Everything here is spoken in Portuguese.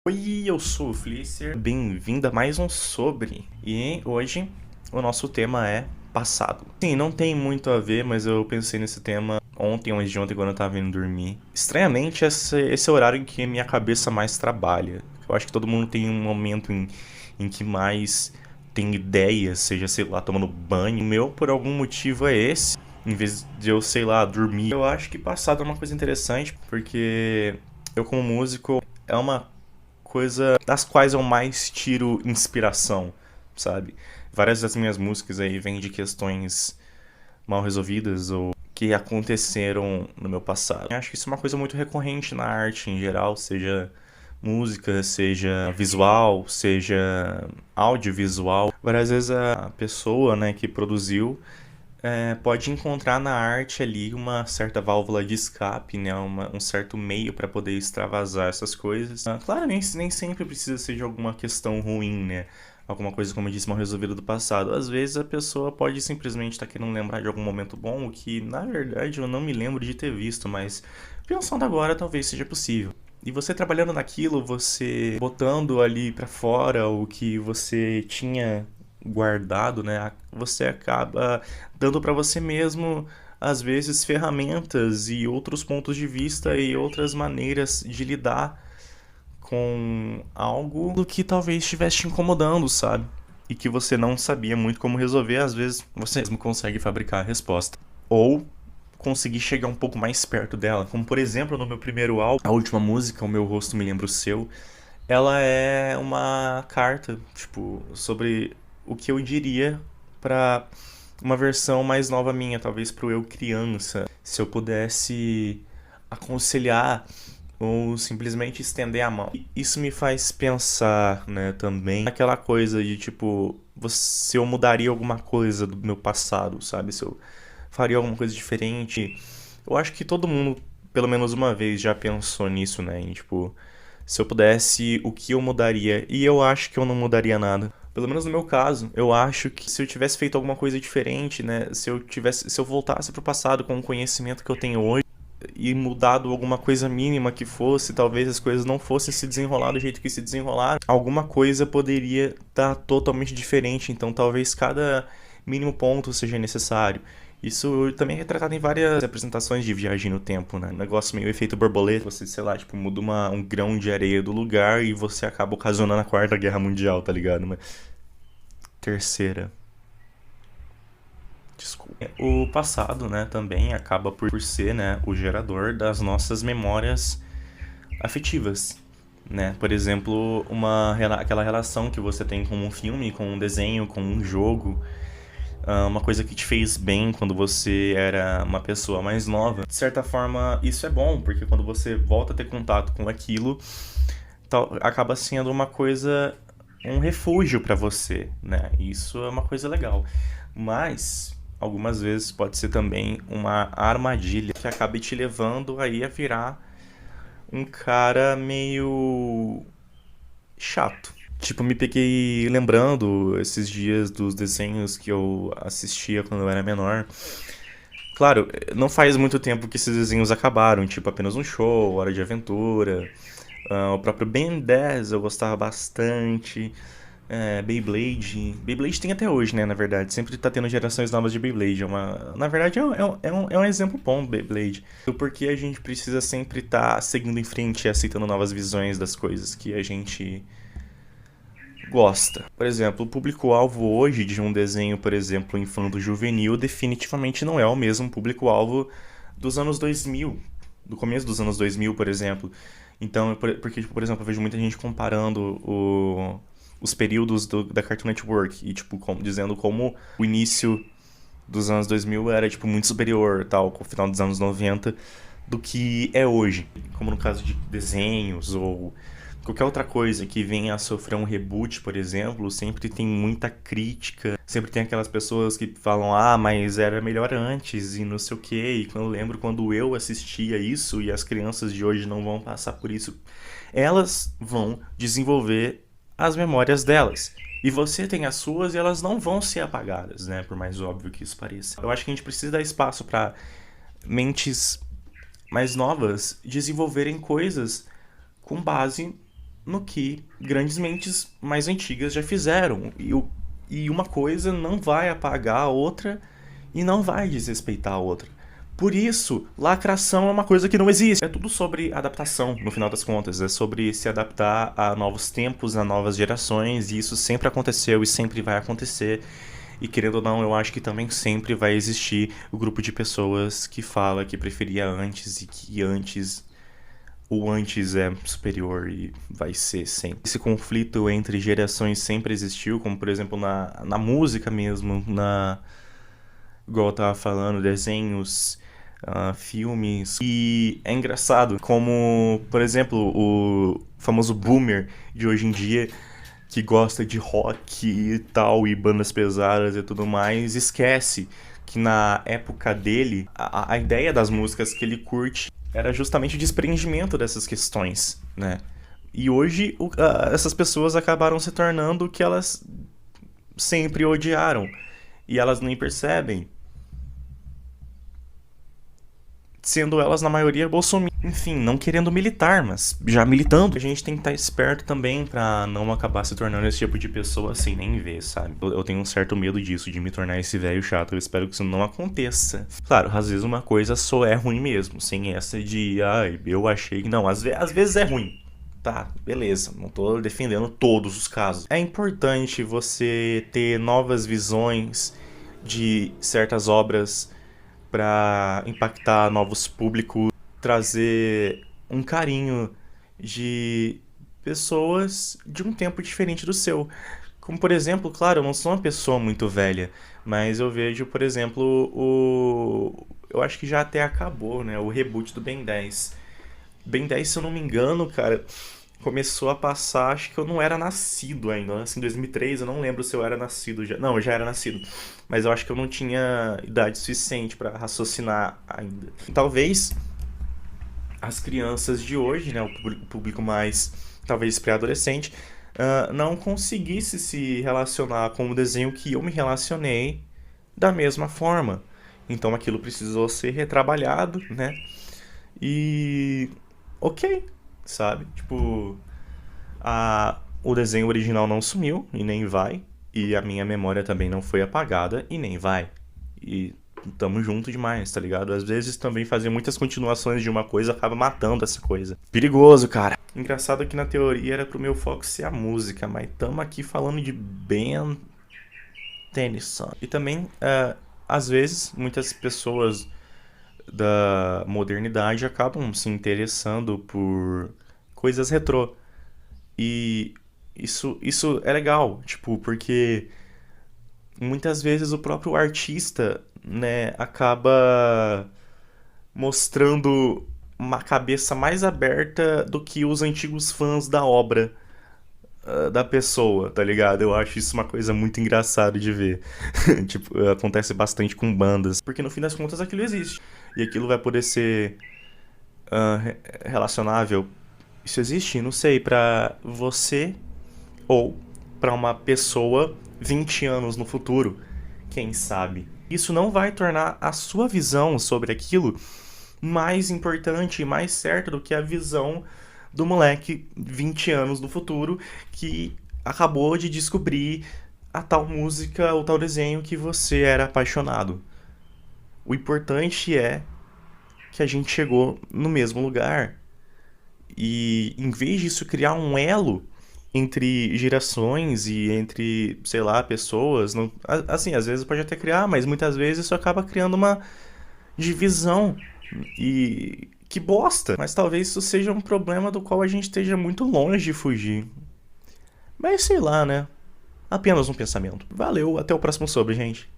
Oi, eu sou o Flicer, bem-vindo a mais um Sobre. E hoje o nosso tema é passado. Sim, não tem muito a ver, mas eu pensei nesse tema ontem ou antes de ontem quando eu tava indo dormir. Estranhamente, esse é o horário em que minha cabeça mais trabalha. Eu acho que todo mundo tem um momento em que mais tem ideias, seja, sei lá, tomando banho. O meu, por algum motivo, é esse. Em vez de eu, sei lá, dormir. Eu acho que passado é uma coisa interessante, porque eu, como músico, é uma coisa das quais eu mais tiro inspiração, sabe? Várias das minhas músicas aí vêm de questões mal resolvidas ou que aconteceram no meu passado. Eu acho que isso é uma coisa muito recorrente na arte em geral, seja música, seja visual, seja audiovisual. Várias vezes a pessoa, né, que produziu pode encontrar na arte ali uma certa válvula de escape, né? Um certo meio para poder extravasar essas coisas. Claro, nem sempre precisa ser de alguma questão ruim, né? Alguma coisa, como eu disse, mal resolvida do passado. Às vezes a pessoa pode simplesmente estar querendo lembrar de algum momento bom, o que na verdade eu não me lembro de ter visto, mas pensando agora talvez seja possível. E você trabalhando naquilo, você botando ali pra fora o que você tinha guardado, né? Você acaba dando pra você mesmo às vezes ferramentas e outros pontos de vista e outras maneiras de lidar com algo que talvez estivesse te incomodando, sabe? E que você não sabia muito como resolver, às vezes você mesmo consegue fabricar a resposta. Ou conseguir chegar um pouco mais perto dela. Como por exemplo, no meu primeiro álbum, a última música, O Meu Rosto Me Lembra o Seu, ela é uma carta, tipo, sobre o que eu diria pra uma versão mais nova minha, talvez pro eu criança. Se eu pudesse aconselhar ou simplesmente estender a mão. Isso me faz pensar, né, também naquela coisa de tipo, se eu mudaria alguma coisa do meu passado, sabe? Se eu faria alguma coisa diferente. Eu acho que todo mundo, pelo menos uma vez, já pensou nisso, né? Em, tipo, se eu pudesse, o que eu mudaria? E eu acho que eu não mudaria nada. Pelo menos no meu caso, eu acho que se eu tivesse feito alguma coisa diferente, né? Se eu voltasse pro passado com o conhecimento que eu tenho hoje e mudado alguma coisa mínima que fosse, talvez as coisas não fossem se desenrolar do jeito que se desenrolaram, alguma coisa poderia estar totalmente diferente. Então, talvez cada mínimo ponto seja necessário. Isso também é retratado em várias apresentações de viagem no tempo, né? Um negócio meio efeito borboleta, você, sei lá, tipo, muda um grão de areia do lugar e você acaba ocasionando a Quarta Guerra Mundial, tá ligado? Mas terceira. Desculpa. O passado, né, também acaba por ser, né, o gerador das nossas memórias afetivas, né? Por exemplo, aquela relação que você tem com um filme, com um desenho, com um jogo, uma coisa que te fez bem quando você era uma pessoa mais nova. De certa forma, isso é bom, porque quando você volta a ter contato com aquilo, acaba sendo uma coisa, um refúgio pra você, né? Isso é uma coisa legal. Mas algumas vezes pode ser também uma armadilha que acabe te levando aí a virar um cara meio chato. Tipo, me peguei lembrando esses dias dos desenhos que eu assistia quando eu era menor. Claro, não faz muito tempo que esses desenhos acabaram, tipo Apenas um Show, Hora de Aventura, o próprio Ben 10 eu gostava bastante. Beyblade. Beyblade tem até hoje, né? Na verdade, sempre tá tendo gerações novas de Beyblade. Na verdade, é um exemplo bom, Beyblade. Porque a gente precisa sempre estar seguindo em frente e aceitando novas visões das coisas que a gente gosta. Por exemplo, o público-alvo hoje de um desenho, por exemplo, infanto-juvenil, definitivamente não é o mesmo público-alvo dos anos 2000, do começo dos anos 2000, por exemplo. Então, porque, por exemplo, eu vejo muita gente comparando os períodos da Cartoon Network e, tipo, dizendo como o início dos anos 2000 era, tipo, muito superior, tal, com o final dos anos 90 do que é hoje. Como no caso de desenhos ou qualquer outra coisa que venha a sofrer um reboot, por exemplo, sempre tem muita crítica. Sempre tem aquelas pessoas que falam, ah, mas era melhor antes e não sei o quê. E quando eu lembro quando eu assistia isso e as crianças de hoje não vão passar por isso, elas vão desenvolver as memórias delas. E você tem as suas e elas não vão ser apagadas, né? Por mais óbvio que isso pareça. Eu acho que a gente precisa dar espaço para mentes mais novas desenvolverem coisas com base no que grandes mentes mais antigas já fizeram. E uma coisa não vai apagar a outra e não vai desrespeitar a outra. Por isso, lacração é uma coisa que não existe. É tudo sobre adaptação, no final das contas. É sobre se adaptar a novos tempos, a novas gerações. E isso sempre aconteceu e sempre vai acontecer. E querendo ou não, eu acho que também sempre vai existir o grupo de pessoas que fala que preferia antes e que o antes é superior e vai ser sempre. Esse conflito entre gerações sempre existiu, como por exemplo na música mesmo, igual eu tava falando, desenhos, filmes. E é engraçado como, por exemplo, o famoso boomer de hoje em dia, que gosta de rock e tal, e bandas pesadas e tudo mais, esquece que na época dele, a ideia das músicas que ele curte era justamente o desprendimento dessas questões, né? E hoje essas pessoas acabaram se tornando o que elas sempre odiaram. E elas nem percebem, sendo elas na maioria bolsominions. Enfim, não querendo militar, mas já militando. A gente tem que estar esperto também pra não acabar se tornando esse tipo de pessoa sem nem ver, sabe? Eu tenho um certo medo disso, de me tornar esse velho chato. Eu espero que isso não aconteça. Claro, às vezes uma coisa só é ruim mesmo, sem essa de, ai, eu achei que... Não, às vezes é ruim. Tá, beleza, não tô defendendo todos os casos. É importante você ter novas visões de certas obras para impactar novos públicos, trazer um carinho de pessoas de um tempo diferente do seu. Como, por exemplo, claro, eu não sou uma pessoa muito velha, mas eu vejo, por exemplo, eu acho que já até acabou, né? O reboot do Ben 10. Ben 10, se eu não me engano, cara, começou a passar, acho que eu não era nascido ainda. Assim, em 2003, eu não lembro se eu era nascido já. Não, eu já era nascido. Mas eu acho que eu não tinha idade suficiente para raciocinar ainda. Talvez as crianças de hoje, né, o público mais, talvez pré-adolescente, não conseguisse se relacionar com o desenho que eu me relacionei da mesma forma. Então aquilo precisou ser retrabalhado, né? E ok, sabe? Tipo, o desenho original não sumiu e nem vai. E a minha memória também não foi apagada e nem vai. E tamo junto demais, tá ligado? Às vezes também fazer muitas continuações de uma coisa acaba matando essa coisa. Perigoso, cara. Engraçado que na teoria era pro meu foco ser a música, mas tamo aqui falando de Ben Tennyson. E também, às vezes, muitas pessoas da modernidade acabam se interessando por coisas retrô. E isso é legal, tipo, porque muitas vezes o próprio artista, né, acaba mostrando uma cabeça mais aberta do que os antigos fãs da obra da pessoa, tá ligado? Eu acho isso uma coisa muito engraçada de ver. Tipo, acontece bastante com bandas, porque no fim das contas aquilo existe. E aquilo vai poder ser relacionável. Isso existe, não sei, pra você ou pra uma pessoa 20 anos no futuro, quem sabe. Isso não vai tornar a sua visão sobre aquilo mais importante e mais certa do que a visão do moleque 20 anos no futuro que acabou de descobrir a tal música ou tal desenho que você era apaixonado. O importante é que a gente chegou no mesmo lugar. E em vez disso criar um elo entre gerações e entre, sei lá, pessoas, não, assim, às vezes pode até criar, mas muitas vezes isso acaba criando uma divisão. E que bosta! Mas talvez isso seja um problema do qual a gente esteja muito longe de fugir. Mas sei lá, né? Apenas um pensamento. Valeu, até o próximo sobre, gente.